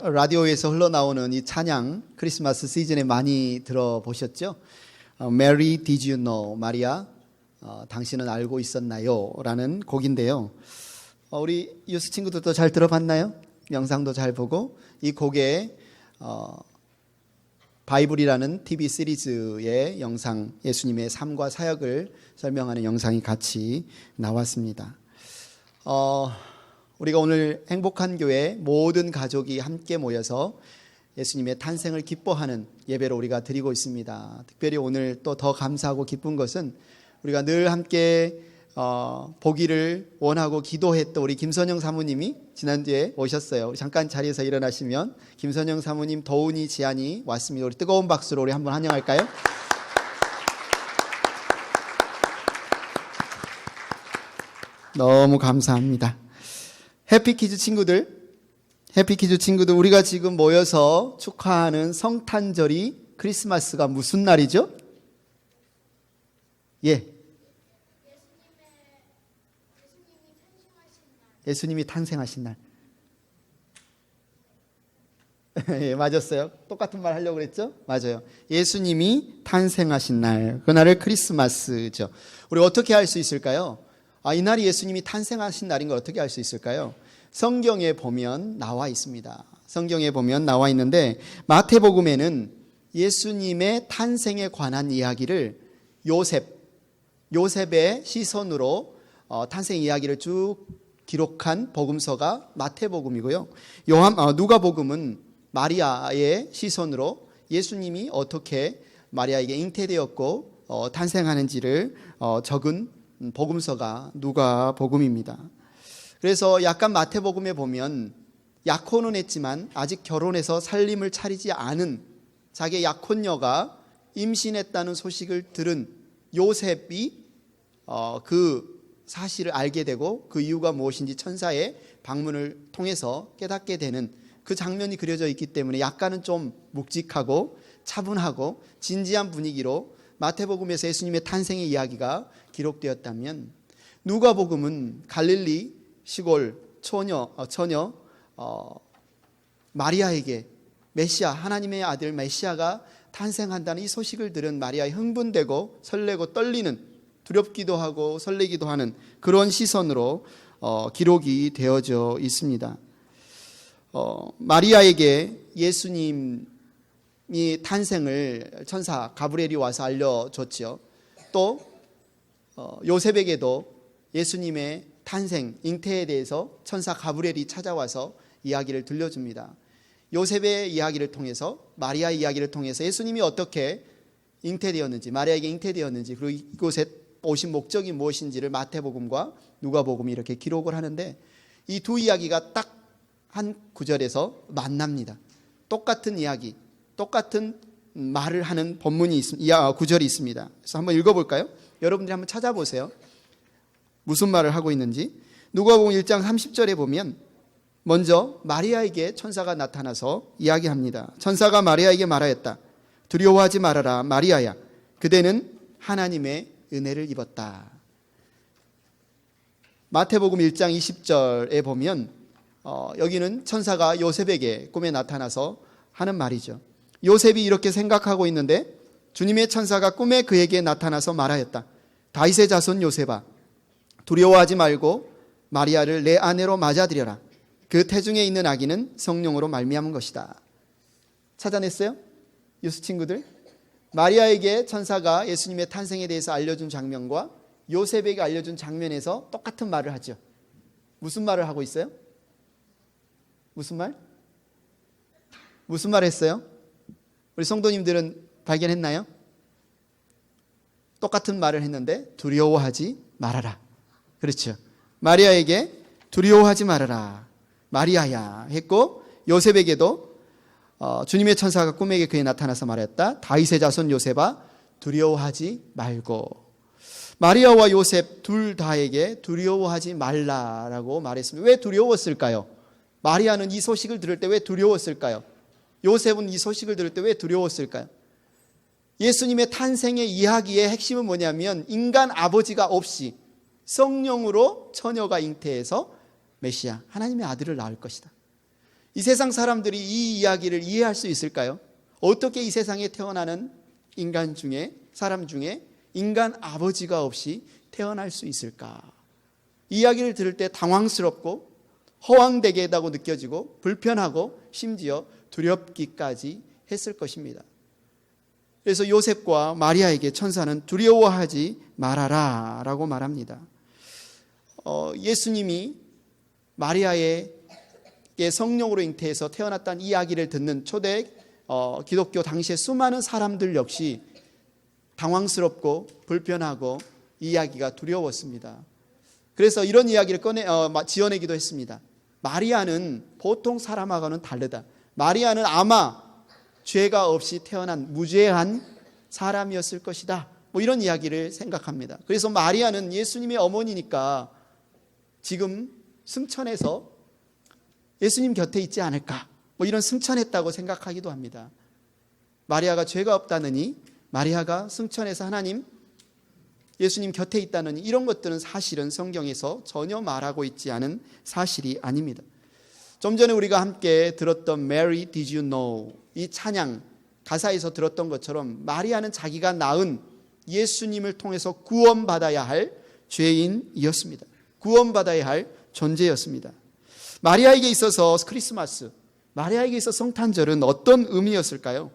라디오에서 흘러나오는 이 찬양 크리스마스 시즌에 많이 들어보셨죠? Mary, did you know? 마리아, 당신은 알고 있었나요? 라는 곡인데요. 우리 유스 친구들도 잘 들어봤나요? 영상도 잘 보고 이 곡에 바이블이라는 TV 시리즈의 영상, 예수님의 삶과 사역을 설명하는 영상이 같이 나왔습니다. 우리가 오늘 행복한 교회 모든 가족이 함께 모여서 예수님의 탄생을 기뻐하는 예배를 우리가 드리고 있습니다. 특별히 오늘 또 더 감사하고 기쁜 것은 우리가 늘 함께 보기를 원하고 기도했던 우리 김선영 사모님이 지난주에 오셨어요. 잠깐 자리에서 일어나시면 김선영 사모님, 도훈이, 지안이 왔습니다. 우리 뜨거운 박수로 우리 한번 환영할까요? 너무 감사합니다. 해피키즈 친구들, 우리가 지금 모여서 축하하는 성탄절이 크리스마스가 무슨 날이죠? 예. 예수님이 탄생하신 날. 예, 맞았어요. 똑같은 말 하려고 그랬죠? 맞아요. 예수님이 탄생하신 날, 그날을 크리스마스죠. 우리 어떻게 알 수 있을까요? 이 날이 예수님이 탄생하신 날인 걸 어떻게 알 수 있을까요? 성경에 보면 나와 있습니다. 성경에 보면 나와 있는데 마태복음에는 예수님의 탄생에 관한 이야기를 요셉의 시선으로 탄생 이야기를 쭉 기록한 복음서가 마태복음이고요. 누가복음은 마리아의 시선으로 예수님이 어떻게 마리아에게 잉태되었고 탄생하는지를 적은 복음서가 누가복음입니다. 그래서 약간 마태복음에 보면 약혼은 했지만 아직 결혼해서 살림을 차리지 않은 자기의 약혼녀가 임신했다는 소식을 들은 요셉이 그 사실을 알게 되고 그 이유가 무엇인지 천사의 방문을 통해서 깨닫게 되는 그 장면이 그려져 있기 때문에 약간은 좀 묵직하고 차분하고 진지한 분위기로 마태복음에서 예수님의 탄생의 이야기가 기록되었다면 누가복음은 갈릴리 시골 처녀 마리아에게 메시아, 하나님의 아들 메시아가 탄생한다는 이 소식을 들은 마리아의 흥분되고 설레고 떨리는, 두렵기도 하고 설레기도 하는 그런 시선으로 기록이 되어져 있습니다. 마리아에게 예수님이 탄생을 천사 가브리엘이 와서 알려줬죠. 또 요셉에게도 예수님의 탄생, 잉태에 대해서 천사 가브리엘이 찾아와서 이야기를 들려줍니다. 요셉의 이야기를 통해서, 마리아의 이야기를 통해서 예수님이 어떻게 잉태되었는지, 마리아에게 잉태되었는지, 그리고 이곳에 오신 목적이 무엇인지를 마태복음과 누가복음이 이렇게 기록을 하는데 이 두 이야기가 딱 한 구절에서 만납니다. 똑같은 이야기, 똑같은 말을 하는 구절이 있습니다. 그래서 한번 읽어볼까요? 여러분들이 한번 찾아보세요. 무슨 말을 하고 있는지. 누가복음 1장 30절에 보면 먼저 마리아에게 천사가 나타나서 이야기합니다. 천사가 마리아에게 말하였다. 두려워하지 말아라, 마리아야. 그대는 하나님의 은혜를 입었다. 마태복음 1장 20절에 보면 여기는 천사가 요셉에게 꿈에 나타나서 하는 말이죠. 요셉이 이렇게 생각하고 있는데 주님의 천사가 꿈에 그에게 나타나서 말하였다. 다윗의 자손 요셉아, 두려워하지 말고 마리아를 내 아내로 맞아들여라. 그 태중에 있는 아기는 성령으로 말미암은 것이다. 찾아냈어요? 유스 친구들? 마리아에게 천사가 예수님의 탄생에 대해서 알려준 장면과 요셉에게 알려준 장면에서 똑같은 말을 하죠. 무슨 말을 하고 있어요? 무슨 말? 무슨 말 했어요? 우리 성도님들은 발견했나요? 똑같은 말을 했는데 두려워하지 말아라. 그렇죠. 마리아에게 두려워하지 말아라, 마리아야 했고, 요셉에게도 주님의 천사가 꿈에게 그에 나타나서 말했다. 다윗의 자손 요셉아, 두려워하지 말고. 마리아와 요셉 둘 다에게 두려워하지 말라라고 말했습니다. 왜 두려웠을까요? 마리아는 이 소식을 들을 때 왜 두려웠을까요? 요셉은 이 소식을 들을 때 왜 두려웠을까요? 예수님의 탄생의 이야기의 핵심은 뭐냐면 인간 아버지가 없이 성령으로 처녀가 잉태해서 메시아, 하나님의 아들을 낳을 것이다. 이 세상 사람들이 이 이야기를 이해할 수 있을까요? 어떻게 이 세상에 태어나는 사람 중에 인간 아버지가 없이 태어날 수 있을까? 이 이야기를 들을 때 당황스럽고 허황되게다고 느껴지고 불편하고 심지어 두렵기까지 했을 것입니다. 그래서 요셉과 마리아에게 천사는 두려워하지 말아라 라고 말합니다. 예수님이 마리아에게 성령으로 잉태해서 태어났다는 이야기를 듣는 초대 기독교 당시의 수많은 사람들 역시 당황스럽고 불편하고 이야기가 두려웠습니다. 그래서 이런 이야기를 지어내기도 했습니다. 마리아는 보통 사람하고는 다르다. 마리아는 아마 죄가 없이 태어난 무죄한 사람이었을 것이다. 이런 이야기를 생각합니다. 그래서 마리아는 예수님의 어머니니까 지금 승천해서 예수님 곁에 있지 않을까? 이런 승천했다고 생각하기도 합니다. 마리아가 죄가 없다느니, 마리아가 승천해서 예수님 곁에 있다느니, 이런 것들은 사실은 성경에서 전혀 말하고 있지 않은 사실이 아닙니다. 좀 전에 우리가 함께 들었던 Mary, did you know? 이 찬양 가사에서 들었던 것처럼 마리아는 자기가 낳은 예수님을 통해서 구원받아야 할 죄인이었습니다. 구원받아야 할 존재였습니다. 마리아에게 있어서 크리스마스, 마리아에게 있어서 성탄절은 어떤 의미였을까요?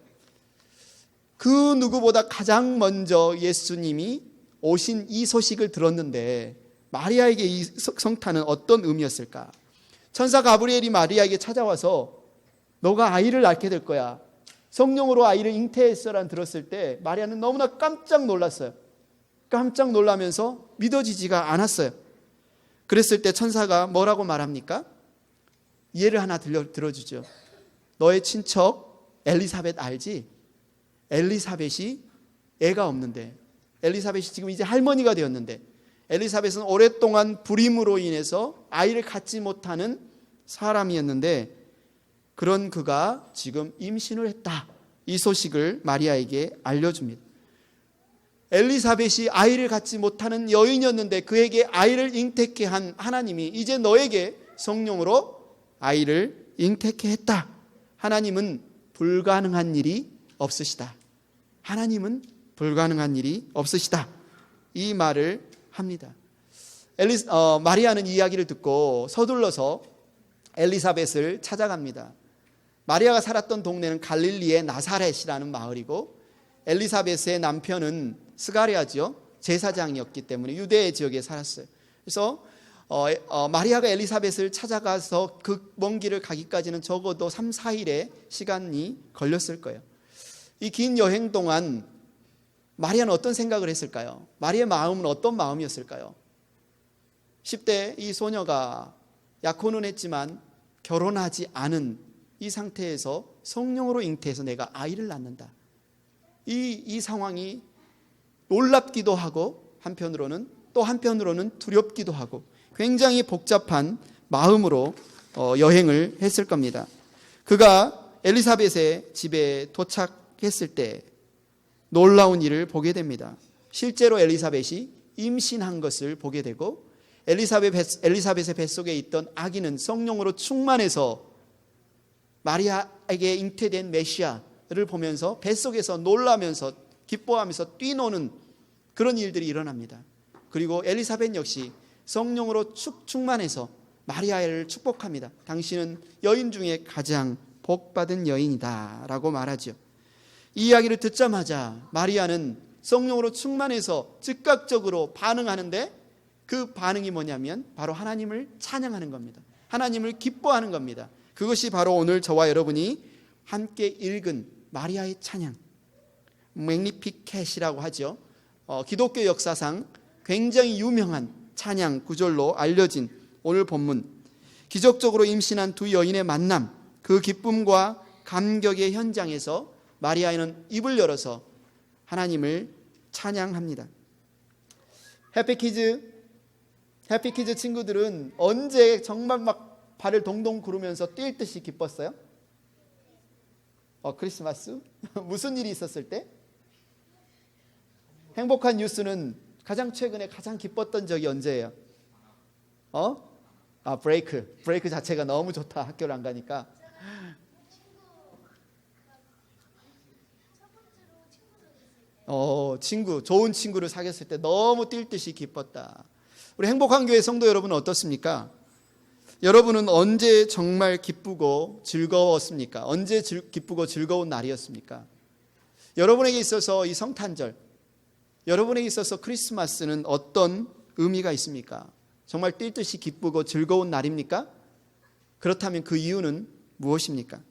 그 누구보다 가장 먼저 예수님이 오신 이 소식을 들었는데 마리아에게 이 성탄은 어떤 의미였을까? 천사 가브리엘이 마리아에게 찾아와서 너가 아이를 낳게 될 거야, 성령으로 아이를 잉태했어라는 들었을 때 마리아는 너무나 깜짝 놀랐어요. 깜짝 놀라면서 믿어지지가 않았어요. 그랬을 때 천사가 뭐라고 말합니까? 예를 하나 들어주죠. 너의 친척 엘리사벳 알지? 엘리사벳이 애가 없는데, 엘리사벳이 지금 이제 할머니가 되었는데, 엘리사벳은 오랫동안 불임으로 인해서 아이를 갖지 못하는 사람이었는데 그런 그가 지금 임신을 했다. 이 소식을 마리아에게 알려줍니다. 엘리사벳이 아이를 갖지 못하는 여인이었는데 그에게 아이를 잉태케 한 하나님이 이제 너에게 성령으로 아이를 잉태케 했다. 하나님은 불가능한 일이 없으시다. 하나님은 불가능한 일이 없으시다. 이 말을 합니다. 마리아는 이 이야기를 듣고 서둘러서 엘리사벳을 찾아갑니다. 마리아가 살았던 동네는 갈릴리의 나사렛이라는 마을이고 엘리사벳의 남편은 스가랴죠. 제사장이었기 때문에 유대 지역에 살았어요. 그래서 마리아가 엘리사벳을 찾아가서 그 먼 길을 가기까지는 적어도 3, 4일의 시간이 걸렸을 거예요. 이 긴 여행 동안 마리아는 어떤 생각을 했을까요? 마리아의 마음은 어떤 마음이었을까요? 10대 이 소녀가 약혼은 했지만 결혼하지 않은 이 상태에서 성령으로 잉태해서 내가 아이를 낳는다. 이 상황이 놀랍기도 하고 한편으로는 두렵기도 하고 굉장히 복잡한 마음으로 여행을 했을 겁니다. 그가 엘리사벳의 집에 도착했을 때 놀라운 일을 보게 됩니다. 실제로 엘리사벳이 임신한 것을 보게 되고 엘리사벳의 뱃속에 있던 아기는 성령으로 충만해서 마리아에게 잉태된 메시아를 보면서 뱃속에서 놀라면서 기뻐하면서 뛰노는 그런 일들이 일어납니다. 그리고 엘리사벳 역시 성령으로 충만해서 마리아를 축복합니다. 당신은 여인 중에 가장 복받은 여인이다 라고 말하죠. 이 이야기를 듣자마자 마리아는 성령으로 충만해서 즉각적으로 반응하는데 그 반응이 뭐냐면 바로 하나님을 찬양하는 겁니다. 하나님을 기뻐하는 겁니다. 그것이 바로 오늘 저와 여러분이 함께 읽은 마리아의 찬양, 맥니피켓이라고 하죠. 기독교 역사상 굉장히 유명한 찬양 구절로 알려진 오늘 본문, 기적적으로 임신한 두 여인의 만남, 그 기쁨과 감격의 현장에서 마리아는 입을 열어서 하나님을 찬양합니다. 해피키즈 친구들은 언제 정말 막 발을 동동 구르면서 뛸 듯이 기뻤어요? 크리스마스? 무슨 일이 있었을 때? 행복한 뉴스는 최근에 가장 기뻤던 적이 언제예요? 브레이크 자체가 너무 좋다. 학교를 안 가니까 좋은 친구를 사귀었을 때 너무 뛸 듯이 기뻤다. 우리 행복한 교회 성도 여러분은 어떻습니까? 여러분은 언제 정말 기쁘고 즐거웠습니까? 언제 기쁘고 즐거운 날이었습니까? 여러분에게 있어서 이 성탄절, 여러분에게 있어서 크리스마스는 어떤 의미가 있습니까? 정말 뛸 듯이 기쁘고 즐거운 날입니까? 그렇다면 그 이유는 무엇입니까?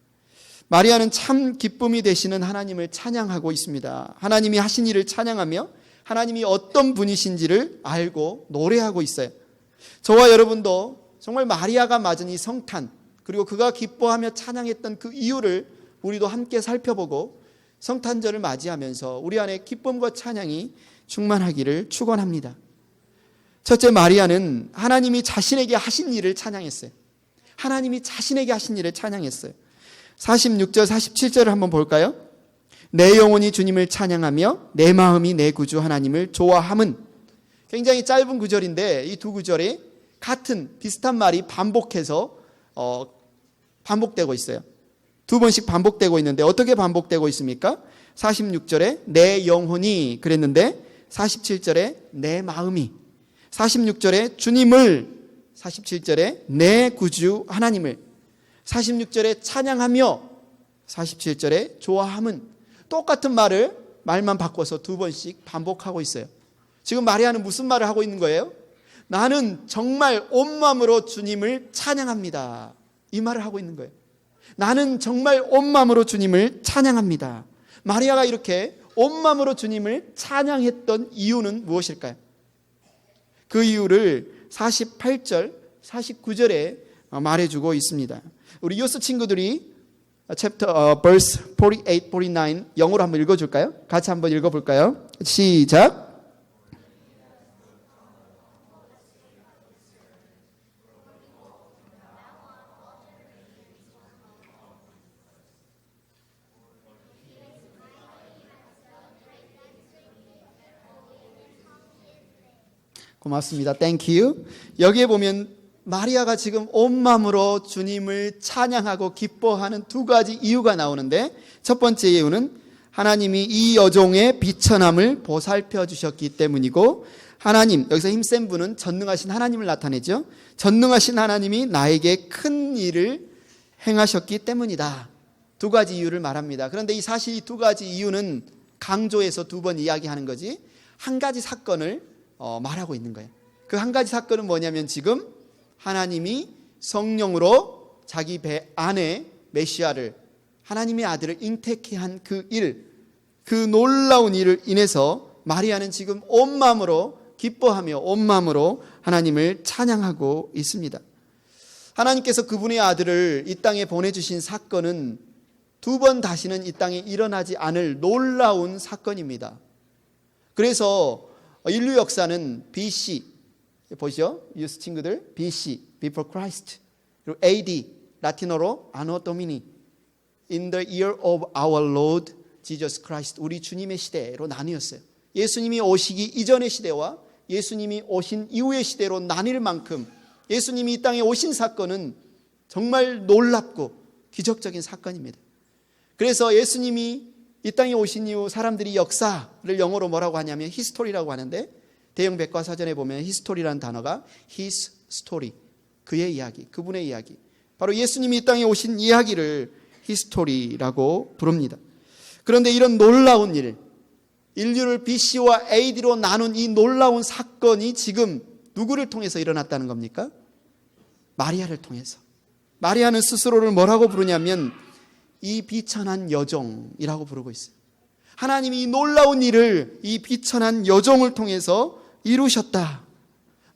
마리아는 참 기쁨이 되시는 하나님을 찬양하고 있습니다. 하나님이 하신 일을 찬양하며 하나님이 어떤 분이신지를 알고 노래하고 있어요. 저와 여러분도 정말 마리아가 맞은 이 성탄, 그리고 그가 기뻐하며 찬양했던 그 이유를 우리도 함께 살펴보고 성탄절을 맞이하면서 우리 안에 기쁨과 찬양이 충만하기를 축원합니다. 첫째, 마리아는 하나님이 자신에게 하신 일을 찬양했어요. 하나님이 자신에게 하신 일을 찬양했어요. 46절 47절을 한번 볼까요? 내 영혼이 주님을 찬양하며 내 마음이 내 구주 하나님을 좋아함은. 굉장히 짧은 구절인데 이 두 구절에 같은 비슷한 말이 반복해서 반복되고 있어요. 두 번씩 반복되고 있는데 어떻게 반복되고 있습니까? 46절에 내 영혼이 그랬는데 47절에 내 마음이, 46절에 주님을, 47절에 내 구주 하나님을, 46절에 찬양하며 47절에 좋아함은. 똑같은 말만 바꿔서 두 번씩 반복하고 있어요. 지금 마리아는 무슨 말을 하고 있는 거예요? 나는 정말 온 마음으로 주님을 찬양합니다. 이 말을 하고 있는 거예요. 나는 정말 온 마음으로 주님을 찬양합니다. 마리아가 이렇게 온 마음으로 주님을 찬양했던 이유는 무엇일까요? 그 이유를 48절, 49절에 말해주고 있습니다. 우리 요스 친구들이 verse 48, 49 영어로 한번 읽어줄까요? 같이 한번 읽어볼까요? 시작. 고맙습니다. Thank you. 여기에 보면 마리아가 지금 온 마음으로 주님을 찬양하고 기뻐하는 두 가지 이유가 나오는데, 첫 번째 이유는 하나님이 이 여종의 비천함을 보살펴 주셨기 때문이고, 하나님, 여기서 힘센 분은 전능하신 하나님을 나타내죠. 전능하신 하나님이 나에게 큰 일을 행하셨기 때문이다. 두 가지 이유를 말합니다. 그런데 이 사실 이 두 가지 이유는 강조해서 두 번 이야기하는 거지, 한 가지 사건을 말하고 있는 거예요. 그 한 가지 사건은 뭐냐면, 지금 하나님이 성령으로 자기 배 안에 메시아를, 하나님의 아들을 잉태케 한 그 일, 그 놀라운 일을 인해서 마리아는 지금 온 마음으로 기뻐하며 온 마음으로 하나님을 찬양하고 있습니다. 하나님께서 그분의 아들을 이 땅에 보내주신 사건은 두 번 다시는 이 땅에 일어나지 않을 놀라운 사건입니다. 그래서 인류 역사는 BC, 보시죠, 유스 친구들, BC, Before Christ, 그리고 AD, 라틴어로 Anno Domini, In the year of our Lord Jesus Christ, 우리 주님의 시대로 나뉘었어요. 예수님이 오시기 이전의 시대와 예수님이 오신 이후의 시대로 나뉠 만큼 예수님이 이 땅에 오신 사건은 정말 놀랍고 기적적인 사건입니다. 그래서 예수님이 이 땅에 오신 이후 사람들이 역사를 영어로 뭐라고 하냐면 히스토리라고 하는데, 대형 백과사전에 보면 히스토리라는 단어가 his story, 그의 이야기, 그분의 이야기, 바로 예수님이 이 땅에 오신 이야기를 히스토리라고 부릅니다. 그런데 이런 놀라운 일, 인류를 BC와 AD로 나눈 이 놀라운 사건이 지금 누구를 통해서 일어났다는 겁니까? 마리아를 통해서. 마리아는 스스로를 뭐라고 부르냐면 이 비천한 여종이라고 부르고 있어요. 하나님이 이 놀라운 일을 이 비천한 여종을 통해서 이루셨다.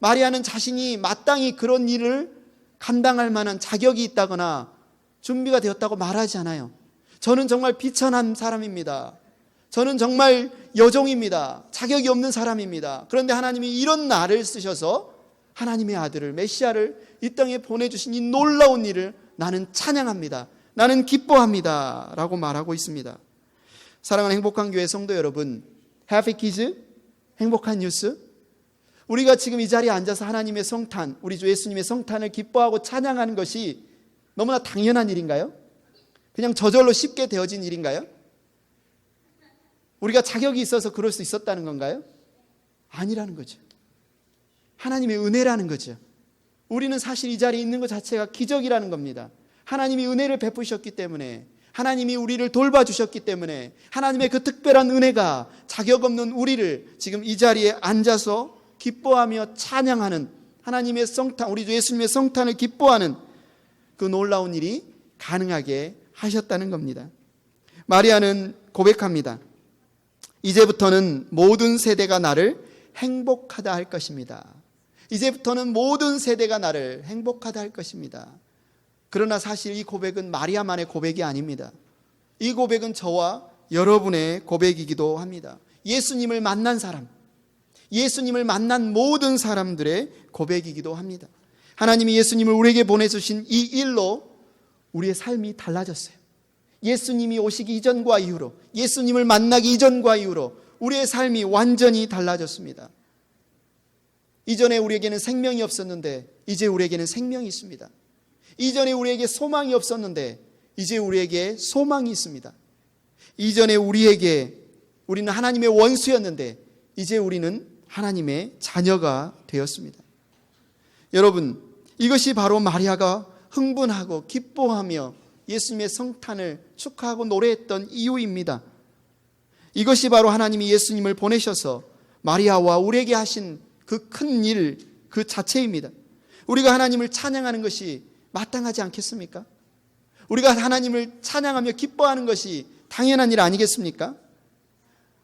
마리아는 자신이 마땅히 그런 일을 감당할 만한 자격이 있다거나 준비가 되었다고 말하지 않아요. 저는 정말 비천한 사람입니다. 저는 정말 여종입니다. 자격이 없는 사람입니다. 그런데 하나님이 이런 나를 쓰셔서 하나님의 아들을, 메시아를 이 땅에 보내주신 이 놀라운 일을 나는 찬양합니다. 나는 기뻐합니다. 라고 말하고 있습니다. 사랑하는 행복한 교회 성도 여러분, Happy Kids, 행복한 뉴스. 우리가 지금 이 자리에 앉아서 하나님의 성탄, 우리 주 예수님의 성탄을 기뻐하고 찬양하는 것이 너무나 당연한 일인가요? 그냥 저절로 쉽게 되어진 일인가요? 우리가 자격이 있어서 그럴 수 있었다는 건가요? 아니라는 거죠. 하나님의 은혜라는 거죠. 우리는 사실 이 자리에 있는 것 자체가 기적이라는 겁니다. 하나님이 은혜를 베푸셨기 때문에, 하나님이 우리를 돌봐주셨기 때문에, 하나님의 그 특별한 은혜가 자격 없는 우리를 지금 이 자리에 앉아서 기뻐하며 찬양하는 하나님의 성탄, 우리 주 예수님의 성탄을 기뻐하는 그 놀라운 일이 가능하게 하셨다는 겁니다. 마리아는 고백합니다. 이제부터는 모든 세대가 나를 행복하다 할 것입니다. 이제부터는 모든 세대가 나를 행복하다 할 것입니다. 그러나 사실 이 고백은 마리아만의 고백이 아닙니다. 이 고백은 저와 여러분의 고백이기도 합니다. 예수님을 만난 사람, 예수님을 만난 모든 사람들의 고백이기도 합니다. 하나님이 예수님을 우리에게 보내주신 이 일로 우리의 삶이 달라졌어요. 예수님이 오시기 이전과 이후로, 예수님을 만나기 이전과 이후로 우리의 삶이 완전히 달라졌습니다. 이전에 우리에게는 생명이 없었는데 이제 우리에게는 생명이 있습니다. 이전에 우리에게 소망이 없었는데 이제 우리에게 소망이 있습니다. 이전에 우리는 하나님의 원수였는데 이제 우리는 하나님의 자녀가 되었습니다. 여러분, 이것이 바로 마리아가 흥분하고 기뻐하며 예수님의 성탄을 축하하고 노래했던 이유입니다. 이것이 바로 하나님이 예수님을 보내셔서 마리아와 우리에게 하신 그 큰 일 그 자체입니다. 우리가 하나님을 찬양하는 것이 마땅하지 않겠습니까? 우리가 하나님을 찬양하며 기뻐하는 것이 당연한 일 아니겠습니까?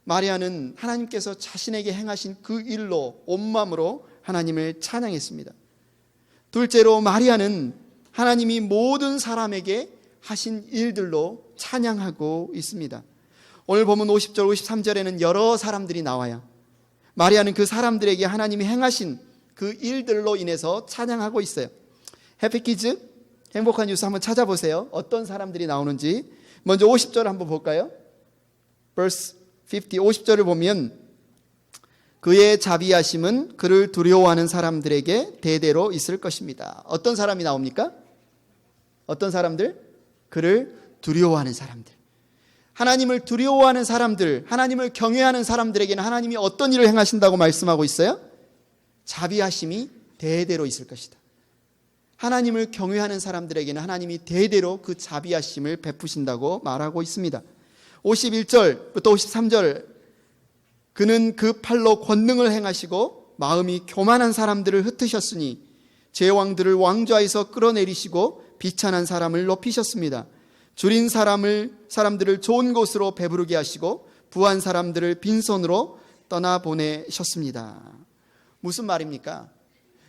마리아는 하나님께서 자신에게 행하신 그 일로 온 마음으로 하나님을 찬양했습니다. 둘째로 마리아는 하나님이 모든 사람에게 하신 일들로 찬양하고 있습니다. 오늘 보면 50절, 53절에는 여러 사람들이 나와요. 마리아는 그 사람들에게 하나님이 행하신 그 일들로 인해서 찬양하고 있어요. 해피키즈, 행복한 뉴스 한번 찾아보세요. 어떤 사람들이 나오는지. 먼저 50절을 한번 볼까요? verse 50절을 보면 그의 자비하심은 그를 두려워하는 사람들에게 대대로 있을 것입니다. 어떤 사람이 나옵니까? 어떤 사람들? 그를 두려워하는 사람들. 하나님을 두려워하는 사람들, 하나님을 경외하는 사람들에게는 하나님이 어떤 일을 행하신다고 말씀하고 있어요? 자비하심이 대대로 있을 것이다. 하나님을 경외하는 사람들에게는 하나님이 대대로 그 자비하심을 베푸신다고 말하고 있습니다. 51절부터 53절, 그는 그 팔로 권능을 행하시고 마음이 교만한 사람들을 흩으셨으니 제왕들을 왕좌에서 끌어내리시고 비천한 사람을 높이셨습니다. 줄인 사람들을 좋은 곳으로 배부르게 하시고 부한 사람들을 빈손으로 떠나보내셨습니다. 무슨 말입니까?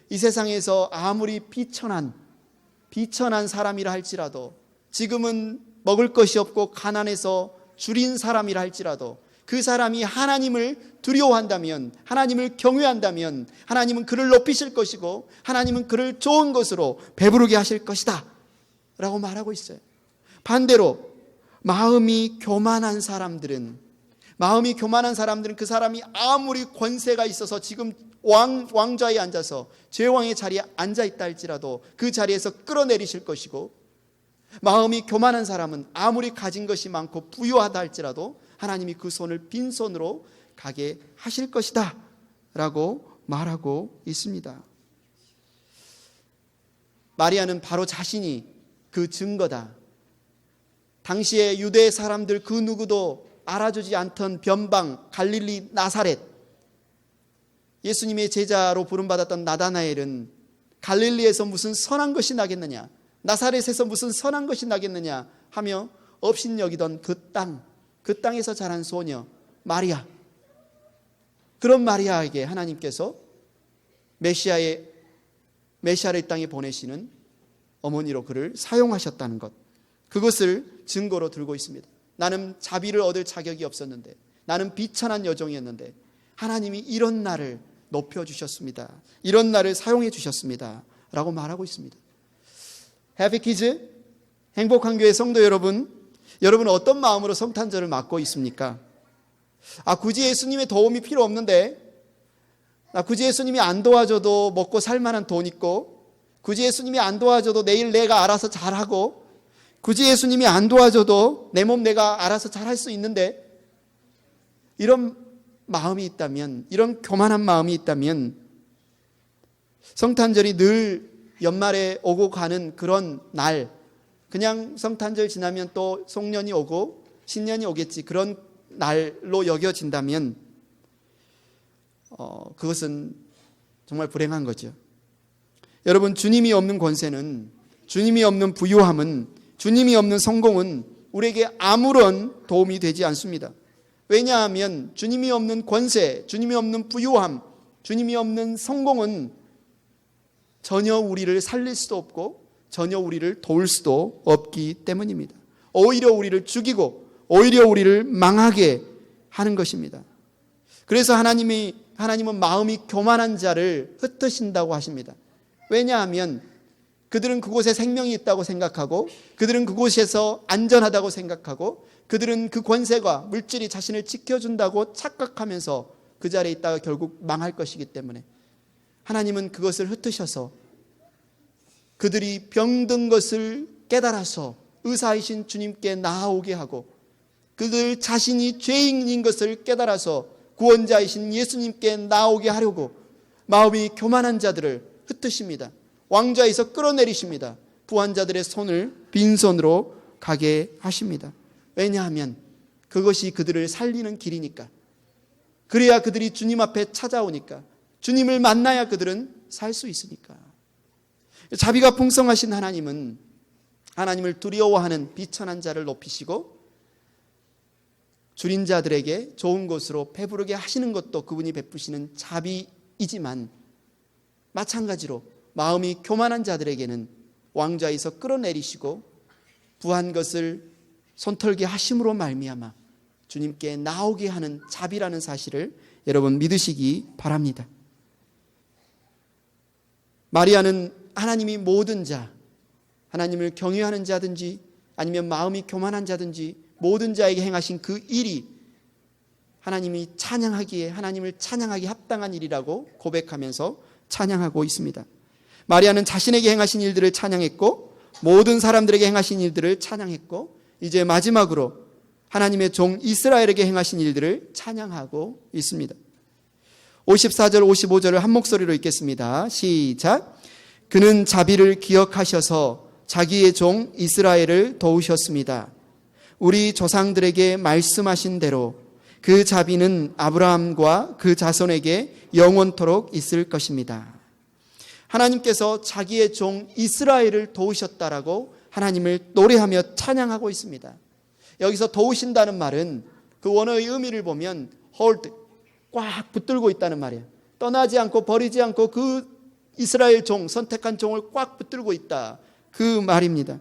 이 세상에서 아무리 비천한 사람이라 할지라도, 지금은 먹을 것이 없고 가난해서 줄인 사람이라 할지라도 그 사람이 하나님을 두려워한다면, 하나님을 경외한다면 하나님은 그를 높이실 것이고 하나님은 그를 좋은 것으로 배부르게 하실 것이다 라고 말하고 있어요. 반대로 마음이 교만한 사람들은 그 사람이 아무리 권세가 있어서 지금 왕좌에 앉아서 제왕의 자리에 앉아있다 할지라도 그 자리에서 끌어내리실 것이고, 마음이 교만한 사람은 아무리 가진 것이 많고 부유하다 할지라도 하나님이 그 손을 빈손으로 가게 하실 것이다 라고 말하고 있습니다. 마리아는 바로 자신이 그 증거다. 당시에 유대 사람들 그 누구도 알아주지 않던 변방 갈릴리 나사렛, 예수님의 제자로 부름받았던 나다나엘은 갈릴리에서 무슨 선한 것이 나겠느냐, 나사렛에서 무슨 선한 것이 나겠느냐 하며 업신여기던 그 땅에서 자란 소녀 마리아, 그런 마리아에게 하나님께서 메시아를 이 땅에 보내시는 어머니로 그를 사용하셨다는 것, 그것을 증거로 들고 있습니다. 나는 자비를 얻을 자격이 없었는데, 나는 비천한 여종이었는데 하나님이 이런 나를 높여주셨습니다. 이런 나를 사용해 주셨습니다 라고 말하고 있습니다. 해피키즈, 행복한 교회 성도 여러분은 어떤 마음으로 성탄절을 맞고 있습니까? 굳이 예수님의 도움이 필요 없는데, 굳이 예수님이 안 도와줘도 먹고 살 만한 돈 있고, 굳이 예수님이 안 도와줘도 내일 내가 알아서 잘하고, 굳이 예수님이 안 도와줘도 내 몸 내가 알아서 잘할 수 있는데, 이런 마음이 있다면, 이런 교만한 마음이 있다면 성탄절이 늘 연말에 오고 가는 그런 날, 그냥 성탄절 지나면 또 송년이 오고 신년이 오겠지, 그런 날로 여겨진다면 그것은 정말 불행한 거죠. 여러분, 주님이 없는 권세는, 주님이 없는 부유함은, 주님이 없는 성공은 우리에게 아무런 도움이 되지 않습니다. 왜냐하면 주님이 없는 권세, 주님이 없는 부유함, 주님이 없는 성공은 전혀 우리를 살릴 수도 없고 전혀 우리를 도울 수도 없기 때문입니다. 오히려 우리를 죽이고 오히려 우리를 망하게 하는 것입니다. 그래서 하나님은 마음이 교만한 자를 흩으신다고 하십니다. 왜냐하면 그들은 그곳에 생명이 있다고 생각하고, 그들은 그곳에서 안전하다고 생각하고, 그들은 그 권세가 물질이 자신을 지켜준다고 착각하면서 그 자리에 있다가 결국 망할 것이기 때문에 하나님은 그것을 흩으셔서 그들이 병든 것을 깨달아서 의사이신 주님께 나아오게 하고, 그들 자신이 죄인인 것을 깨달아서 구원자이신 예수님께 나아오게 하려고 마음이 교만한 자들을 흩으십니다. 왕좌에서 끌어내리십니다. 부한 자들의 손을 빈손으로 가게 하십니다. 왜냐하면 그것이 그들을 살리는 길이니까. 그래야 그들이 주님 앞에 찾아오니까, 주님을 만나야 그들은 살 수 있으니까. 자비가 풍성하신 하나님은 하나님을 두려워하는 비천한 자를 높이시고, 줄인 자들에게 좋은 것으로 배부르게 하시는 것도 그분이 베푸시는 자비이지만, 마찬가지로 마음이 교만한 자들에게는 왕좌에서 끌어내리시고 부한 것을 손털게 하심으로 말미암아 주님께 나오게 하는 자비라는 사실을 여러분 믿으시기 바랍니다. 마리아는 하나님이 모든 자, 하나님을 경외하는 자든지 아니면 마음이 교만한 자든지 모든 자에게 행하신 그 일이 하나님이 찬양하기에, 하나님을 찬양하기 합당한 일이라고 고백하면서 찬양하고 있습니다. 마리아는 자신에게 행하신 일들을 찬양했고, 모든 사람들에게 행하신 일들을 찬양했고, 이제 마지막으로 하나님의 종 이스라엘에게 행하신 일들을 찬양하고 있습니다. 54절 55절을 한 목소리로 읽겠습니다. 시작. 그는 자비를 기억하셔서 자기의 종 이스라엘을 도우셨습니다. 우리 조상들에게 말씀하신 대로 그 자비는 아브라함과 그 자손에게 영원토록 있을 것입니다. 하나님께서 자기의 종 이스라엘을 도우셨다라고 하나님을 노래하며 찬양하고 있습니다. 여기서 도우신다는 말은 그 원어의 의미를 보면 hold, 꽉 붙들고 있다는 말이에요. 떠나지 않고 버리지 않고 그 이스라엘 종, 선택한 종을 꽉 붙들고 있다, 그 말입니다.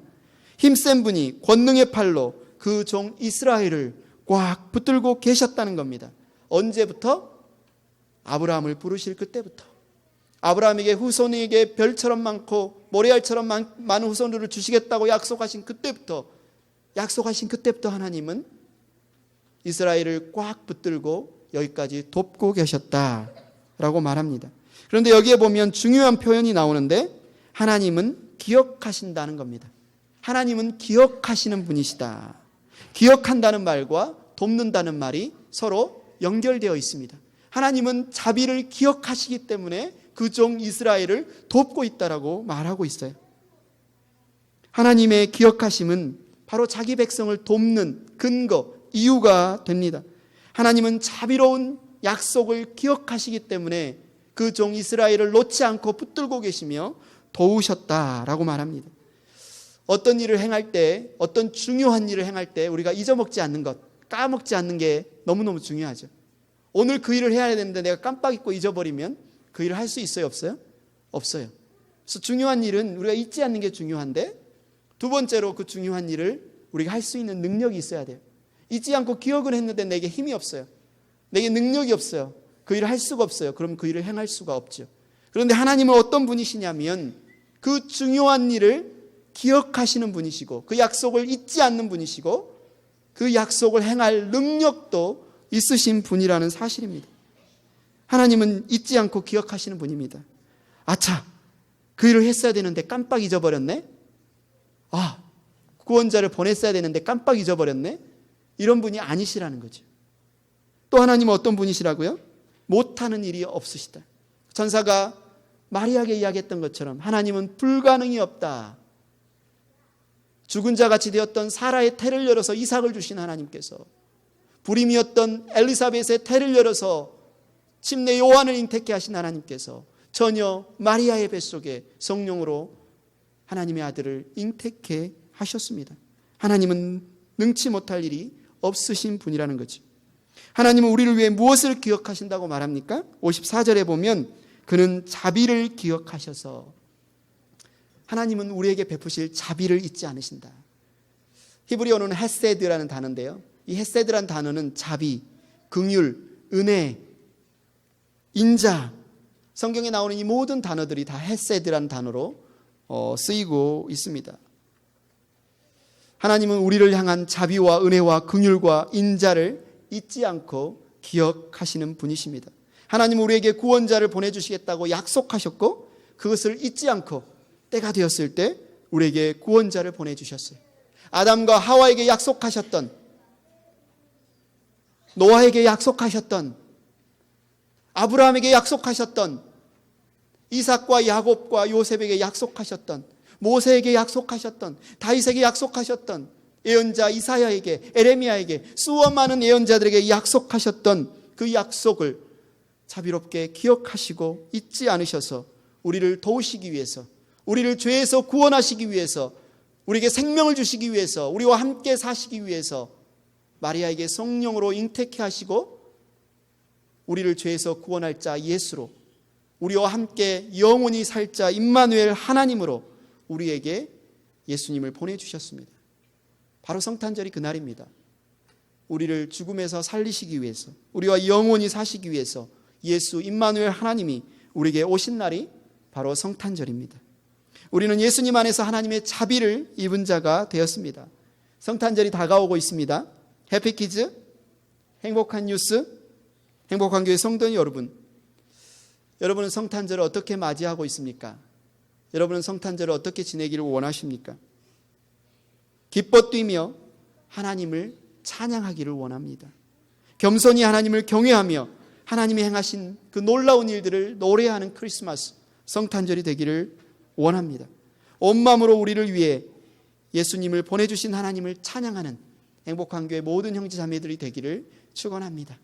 힘센 분이 권능의 팔로 그 종 이스라엘을 꽉 붙들고 계셨다는 겁니다. 언제부터? 아브라함을 부르실 그때부터. 아브라함에게 후손에게 별처럼 많고 모래알처럼 많은 후손들을 주시겠다고 약속하신 그때부터 하나님은 이스라엘을 꽉 붙들고 여기까지 돕고 계셨다라고 말합니다. 그런데 여기에 보면 중요한 표현이 나오는데, 하나님은 기억하신다는 겁니다. 하나님은 기억하시는 분이시다. 기억한다는 말과 돕는다는 말이 서로 연결되어 있습니다. 하나님은 자비를 기억하시기 때문에 그 종 이스라엘을 돕고 있다라고 말하고 있어요. 하나님의 기억하심은 바로 자기 백성을 돕는 근거, 이유가 됩니다. 하나님은 자비로운 약속을 기억하시기 때문에 그 종 이스라엘을 놓지 않고 붙들고 계시며 도우셨다라고 말합니다. 어떤 일을 행할 때, 어떤 중요한 일을 행할 때 우리가 잊어먹지 않는 것, 까먹지 않는 게 너무너무 중요하죠. 오늘 그 일을 해야 되는데 내가 깜빡 잊고 잊어버리면 그 일을 할 수 있어요, 없어요? 없어요. 그래서 중요한 일은 우리가 잊지 않는 게 중요한데, 두 번째로 그 중요한 일을 우리가 할 수 있는 능력이 있어야 돼요. 잊지 않고 기억을 했는데 내게 힘이 없어요. 내게 능력이 없어요. 그 일을 할 수가 없어요. 그럼 그 일을 행할 수가 없죠. 그런데 하나님은 어떤 분이시냐면 그 중요한 일을 기억하시는 분이시고, 그 약속을 잊지 않는 분이시고, 그 약속을 행할 능력도 있으신 분이라는 사실입니다. 하나님은 잊지 않고 기억하시는 분입니다. 아차, 그 일을 했어야 되는데 깜빡 잊어버렸네? 구원자를 보냈어야 되는데 깜빡 잊어버렸네. 이런 분이 아니시라는 거죠. 또 하나님은 어떤 분이시라고요? 못하는 일이 없으시다. 천사가 마리아에게 이야기했던 것처럼 하나님은 불가능이 없다. 죽은 자같이 되었던 사라의 태를 열어서 이삭을 주신 하나님께서, 불임이었던 엘리사벳의 태를 열어서 침례 요한을 잉태케 하신 하나님께서 전혀 마리아의 뱃속에 성령으로 하나님의 아들을 잉태케 하셨습니다. 하나님은 능치 못할 일이 없으신 분이라는 거죠. 하나님은 우리를 위해 무엇을 기억하신다고 말합니까? 54절에 보면 그는 자비를 기억하셔서, 하나님은 우리에게 베푸실 자비를 잊지 않으신다. 히브리어로는 헤세드라는 단어인데요, 이 헤세드라는 단어는 자비, 긍휼, 은혜, 인자, 성경에 나오는 이 모든 단어들이 다 헤세드라는 단어로 쓰이고 있습니다. 하나님은 우리를 향한 자비와 은혜와 긍휼과 인자를 잊지 않고 기억하시는 분이십니다. 하나님은 우리에게 구원자를 보내주시겠다고 약속하셨고, 그것을 잊지 않고 때가 되었을 때 우리에게 구원자를 보내주셨어요. 아담과 하와에게 약속하셨던, 노아에게 약속하셨던, 아브라함에게 약속하셨던, 이삭과 야곱과 요셉에게 약속하셨던, 모세에게 약속하셨던, 다윗에게 약속하셨던, 예언자 이사야에게, 에레미야에게, 수많은 많은 예언자들에게 약속하셨던 그 약속을 자비롭게 기억하시고 잊지 않으셔서 우리를 도우시기 위해서, 우리를 죄에서 구원하시기 위해서, 우리에게 생명을 주시기 위해서, 우리와 함께 사시기 위해서 마리아에게 성령으로 잉태케 하시고, 우리를 죄에서 구원할 자 예수로, 우리와 함께 영원히 살 자 임마누엘 하나님으로 우리에게 예수님을 보내주셨습니다. 바로 성탄절이 그날입니다. 우리를 죽음에서 살리시기 위해서, 우리와 영원히 사시기 위해서 예수 임마누엘 하나님이 우리에게 오신 날이 바로 성탄절입니다. 우리는 예수님 안에서 하나님의 자비를 입은 자가 되었습니다. 성탄절이 다가오고 있습니다. 해피키즈, 행복한 뉴스, 행복한 교회 성도 여러분, 여러분은 성탄절을 어떻게 맞이하고 있습니까? 여러분은 성탄절을 어떻게 지내기를 원하십니까? 기뻐 뛰며 하나님을 찬양하기를 원합니다. 겸손히 하나님을 경외하며 하나님이 행하신 그 놀라운 일들을 노래하는 크리스마스, 성탄절이 되기를 원합니다. 온 마음으로 우리를 위해 예수님을 보내주신 하나님을 찬양하는 행복한 교회 모든 형제 자매들이 되기를 축원합니다.